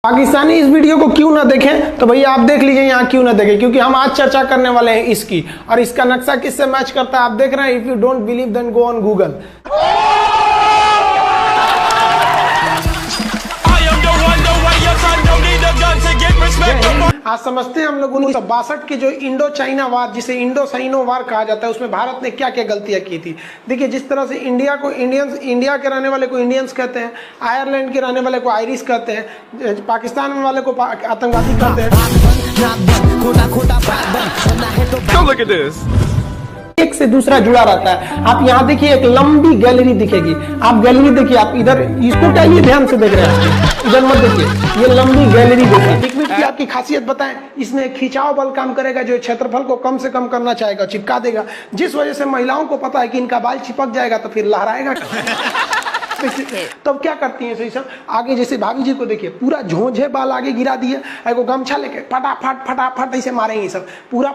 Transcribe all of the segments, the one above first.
पाकिस्तानी इस वीडियो को क्यों ना देखें, तो भैया आप देख लीजिए यहाँ क्यों ना देखें, क्योंकि हम आज चर्चा करने वाले हैं इसकी, और इसका नक्शा किससे मैच करता है आप देख रहे हैं। If you don't believe then go on Google. आज समझते हैं हम लोग 1962 के जो इंडो चाइना वार, जिसे इंडो साइनो वार कहा जाता है, उसमें भारत ने क्या क्या गलतियां की थी। देखिए, जिस तरह से इंडिया को इंडियंस, इंडिया के रहने वाले को इंडियंस कहते हैं, आयरलैंड के रहने वाले को आयरिश कहते हैं, पाकिस्तान वाले को आतंकवादी कहते हैं। एक से दूसरा जुड़ा रहता है। आप यहाँ देखिए, एक लंबी गैलरी दिखेगी, आप गैलरी देखिए, आप इधर इसको क्या ये ध्यान से देख रहे हैं, इधर मत देखिए, ये लंबी गैलरी देखिए। लिक्विड की आपकी खासियत बताएं, इसमें खिंचाव बल काम करेगा, जो क्षेत्रफल को कम से कम करना चाहेगा, चिपका देगा, जिस वजह से महिलाओं को पता है कि इनका बाल चिपक जाएगा तो फिर लहराएगा। तब क्या करती हैं सही सब, आगे जैसे भाभी जी को देखिए, पूरा झोंझे बाल आगे गिरा दिए, एगो गमछा लेके फटाफट फटाफट ऐसे मारेंगे सब, पूरा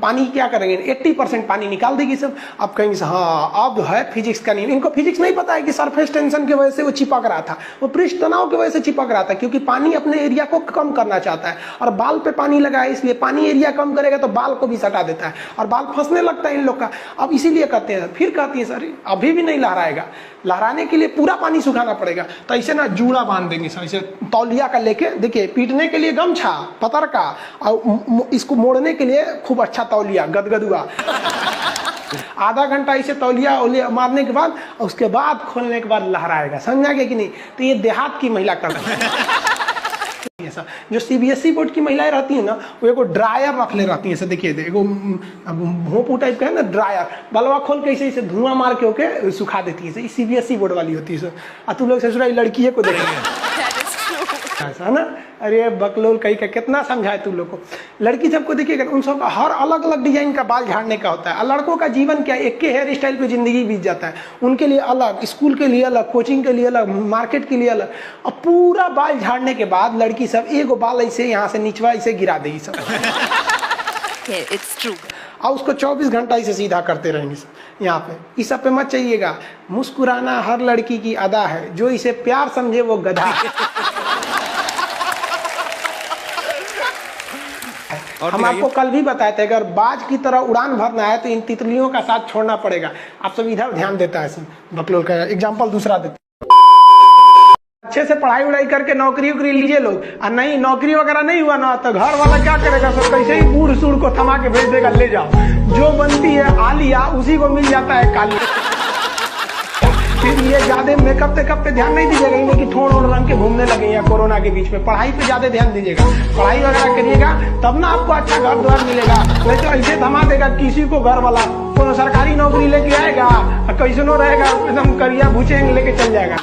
पानी क्या करेंगे, 80% पानी निकाल देगी सब। अब कहेंगे हाँ अब है फिजिक्स का नियम। इनको फिजिक्स नहीं पता है कि सरफेस टेंशन की वजह से वो चिपक रहा था, वो पृष्ठ तनाव की वजह से चिपक रहा था, क्योंकि पानी अपने एरिया को कम करना चाहता है, और बाल पे पानी लगा है, इसलिए पानी एरिया कम करेगा तो बाल को भी सटा देता है, और बाल फंसने लगता है इन लोग का। अब इसीलिए कहते हैं, फिर कहती है सर अभी भी नहीं लहराएगा, लहराने के लिए पूरा पानी सुखाना पड़ेगा, तो ऐसे ना जूड़ा बांध देंगे सर, ऐसे तौलिया का लेके, देखिए पीटने के लिए गमछा पतर का, और इसको मोड़ने के लिए खूब अच्छा तौलिया गदगदुआ। आधा घंटा ऐसे तौलिया मारने के बाद, उसके बाद खोलने के बाद लहराएगा। समझा गया कि नहीं? तो ये देहात की महिला करती है। जो सीबीएसई बोर्ड की महिलाएं रहती है ना, वो एगो ड्रायर रख ले रहती है, देखिए एगो भोंपू टाइप का है ना ड्रायर, बलवा खोल के ऐसे धुआं मार के होके सुखा देती है। सीबीएसई बोर्ड वाली होती है। और तुम लोग ससुरा लड़की को देखेंगे ऐसा ना, अरे बकलोल कहीं का कितना समझाए तुम लोग को। लड़की सबको देखिएगा, उन सब हर अलग अलग डिजाइन का बाल झाड़ने का होता है, और लड़कों का जीवन क्या, एक के हेयर स्टाइल पे जिंदगी बीत जाता है। उनके लिए अलग, स्कूल के लिए अलग, कोचिंग के लिए अलग, मार्केट के लिए अलग, और पूरा बाल झाड़ने के बाद लड़की सब एगो बाल ऐसे यहाँ से निचवा ऐसे गिरा देगी सब। It's true. और उसको 24 घंटा इसे सीधा करते रहेंगे यहाँ पे। इस सब पे मत चाहिएगा। मुस्कुराना हर लड़की की अदा है, जो इसे प्यार समझे वो गधा है। हम आपको कल भी बताए थे, अगर बाज की तरह उड़ान भरना है तो इन तितलियों का साथ छोड़ना पड़ेगा। आप सब इधर ध्यान देता है सब। बकलोल का एग्जाम्पल दूसरा देते, अच्छे से पढ़ाई उड़ाई करके नौकरी उकरी लीजिए लोग, और नहीं नौकरी वगैरह नहीं हुआ ना, तो घर वाला क्या करेगा सब, कैसे ही बूढ़ सूढ़ को थमा के भेज देगा, ले जाओ। जो बनती है आलिया उसी को मिल जाता है काली। फिर ये ज्यादा मेकअप टेकअप पे ध्यान नहीं दीजिएगा, इन्हें कि ठोड़ और रंग के घूमने लगे या कोरोना के बीच में। पढ़ाई पे ज्यादा ध्यान दीजिएगा, पढ़ाई वगैरह करिएगा, तब ना आपको अच्छा घर द्वार मिलेगा। नहीं तो ऐसे थमा देगा किसी को घर वाला, कोनो सरकारी नौकरी लेके आएगा, कैसे नो रहेगा, एकदम करिया भूचेंगे लेके चल जाएगा।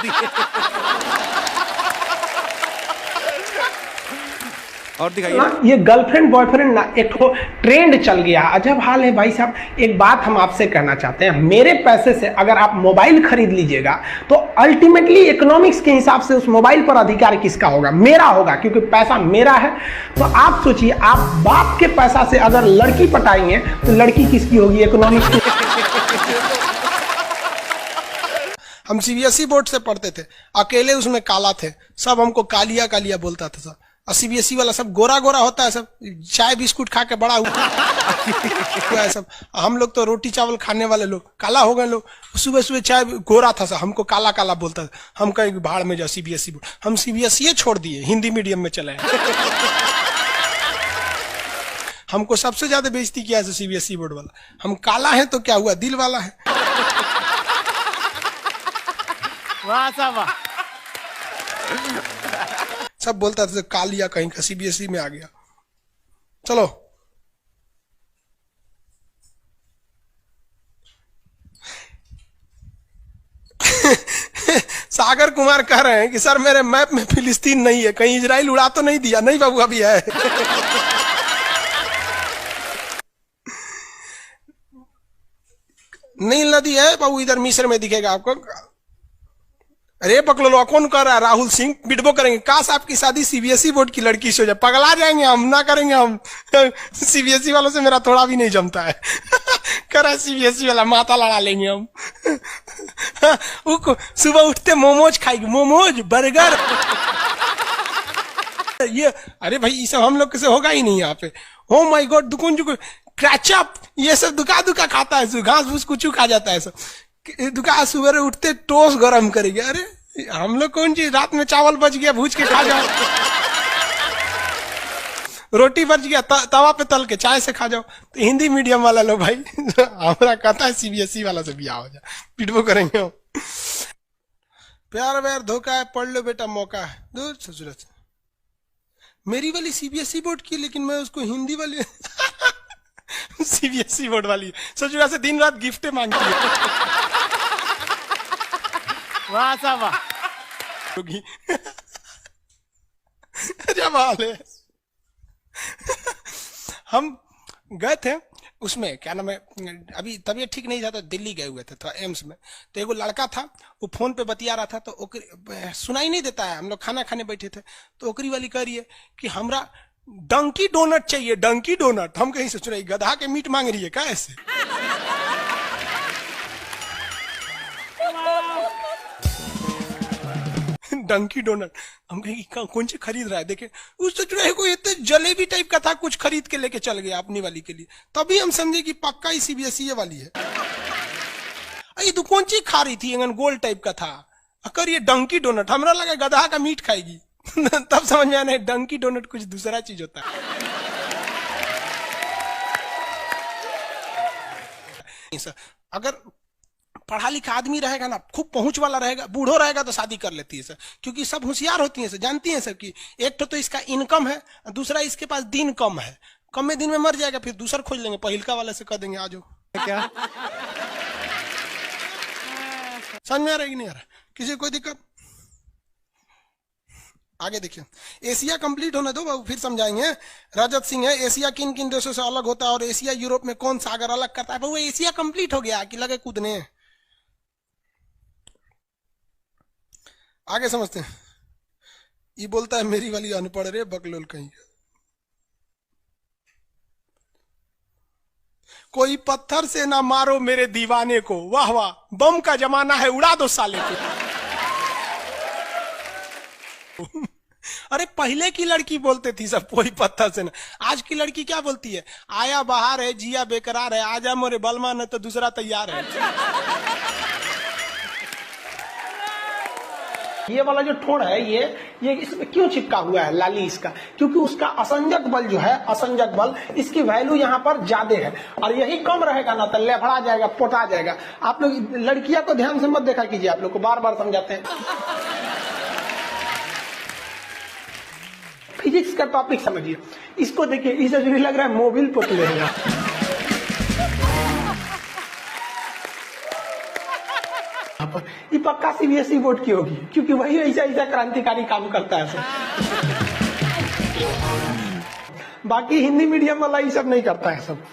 और दिखाइए, ये गर्लफ्रेंड बॉयफ्रेंड ना एक ट्रेंड चल गया, अजब हाल है भाई साहब। एक बात हम आपसे कहना चाहते हैं, मेरे पैसे से अगर आप मोबाइल खरीद लीजिएगा तो अल्टीमेटली इकोनॉमिक्स के हिसाब से उस मोबाइल पर अधिकार किसका होगा? मेरा होगा, क्योंकि पैसा मेरा है। तो आप सोचिए, आप बाप के पैसा से अगर लड़की पटाएंगे तो लड़की किसकी होगी? इकोनॉमिक्स की। हम सीबीएसई बोर्ड से पढ़ते थे, अकेले उसमें काला थे, सब हमको कालिया कालिया बोलता था सब। और सीबीएसई वाला सब गोरा गोरा होता है, सब चाय बिस्कुट खा के बड़ा हुआ है सब। हम लोग तो रोटी चावल खाने वाले लोग काला हो गए लोग। सुबह सुबह चाय गोरा था सब, हमको काला काला बोलता था। हम कहीं भाड़ में जाओ सीबीएसई बोर्ड, हम सीबीएसई छोड़ दिए, हिंदी मीडियम में चले। हमको सबसे ज्यादा बेइज्जती किया है सीबीएसई बोर्ड वाला। हम काला है तो क्या हुआ, दिल वाला है। वाह साहब वाह। सब बोलता था कालिया कहीं का, सीबीएसई में आ गया। चलो सागर कुमार कह रहे हैं कि सर मेरे मैप में फिलिस्तीन नहीं है, कहीं इजराइल उड़ा तो नहीं दिया? नहीं बाबू, अभी है। नील नदी है बाबू, इधर मिस्र में दिखेगा आपको। अरे बकलोलो कौन कर रहा है? राहुल सिंह बिटबो करेंगे, काश आपकी शादी सीबीएसई बोर्ड की लड़की से हो जाए, पगला जाएंगे हम, ना करेंगे हम। सीबीएसई वालों से मेरा थोड़ा भी नहीं जमता है। करा सीबीएसई वाला माथा लड़ा लेंगे हम। सुबह उठते मोमोज खाएगी, मोमोज बर्गर। ये अरे भाई ये सब हम लोग से होगा ही नहीं यहाँ पे। ओ माय गॉड, दुकुन जुकुन क्रैचअप ये सब दुका दुका खाता है, घास फूस कुछ खा जाता है सब। दुका सुबह उठते टोस्ट गरम करेंगे। अरे हम लोग कौन चीज, रात में चावल बच गया भूज के खा जाओ, रोटी बच गया तवा पे तल के चाय से खा जाओ। तो हिंदी मीडियम वाला लो भाई हमारा कहता है सीबीएसई वाला से बिया हो जा, पिटबो करेंगे हम। प्यार व्यार धोखा है, पढ़ लो बेटा मौका है। दूर ससुर मेरी वाली सीबीएसई बोर्ड की, लेकिन मैं उसको हिंदी वाली सीबीएसई बोर्ड वाली ससुरा से दिन रात गिफ्टें मांगती है। वाह सा वाह। होगी जमाल है। हम गए थे उसमें, क्या नाम है, अभी तबीयत ठीक नहीं था तो दिल्ली गए हुए थे, तो एम्स में। तो एगो लड़का था, वो फोन पे बतिया रहा था, तो सुनाई नहीं देता है। हम लोग खाना खाने बैठे थे, तो ओकरी वाली कह रही है कि हमरा डंकी डोनट चाहिए, डंकी डोनट। हम कहीं सोच रहे गधा के मीट मांग रही है क्या ऐसे। डंकी डोनट। हम कहें कौन सी खरीद रहा है, देखे उस सोच रहे कोई इतने जलेबी टाइप का था, कुछ खरीद के लेके चल गया अपनी वाली के लिए। तभी हम समझे कि पक्का ही सीबीएसई वाली है। ये तो कौन सी खा रही थी, गोल टाइप का था, अकर ये डंकी डोनट। हमरा लगा गधा का मीट खाएगी तब समझ में आया डंकी डोनट कुछ दूसरा चीज होता है। अगर पढ़ा लिखा आदमी रहेगा ना, खूब पहुंच वाला रहेगा, बूढ़ो रहेगा तो शादी कर लेती है सर, क्योंकि सब होशियार होती है सर, जानती हैं सर कि एक तो इसका इनकम है, दूसरा इसके पास दिन कम है, कम में दिन में मर जाएगा, फिर दूसरा खोज लेंगे, पहिलका वाले से कह देंगे आ जाओ। क्या समझ में आ रहा है कि नहीं आ रहा, किसी कोई दिक्कत। आगे देखिए, एशिया कंप्लीट होने दो बाबू, फिर समझाएंगे। रजत सिंह है, एशिया किन किन देशों से अलग होता है और एशिया यूरोप में कौन सागर अलग करता है। बाबू एशिया कंप्लीट हो गया कि लगे कूदने। आगे समझते हैं। ये बोलता है मेरी वाली अनपढ़ रे बकलोल कहीं। कोई पत्थर से ना मारो मेरे दीवाने को, वाह वाह, बम का जमाना है उड़ा दो साले को। अरे पहले की लड़की बोलती थी सब कोई पत्थर से ना, आज की लड़की क्या बोलती है, आया बाहर है जिया बेकरार है, आजा मोरे बलमा न तो दूसरा तैयार है। ये वाला जो ठोड़ है ये इसमें क्यों चिपका हुआ है लाली इसका, क्योंकि उसका असंजक बल जो है, असंजक बल इसकी वैल्यू यहाँ पर ज्यादा है, और यही कम रहेगा ना तो लेफड़ा जाएगा, पोटा जाएगा। आप लोग लड़कियां को ध्यान से मत देखा कीजिए, आप लोग को बार बार समझाते हैं। फिजिक्स का टॉपिक समझिए, इसको देखिए, इसे जो लग रहा है मोबिल पोत लेगा। ये पक्का सीबीएसई बोर्ड की होगी, क्योंकि वही ऐसा ऐसा क्रांतिकारी काम करता है सब। बाकी हिंदी मीडियम वाला ये सब नहीं करता है सब।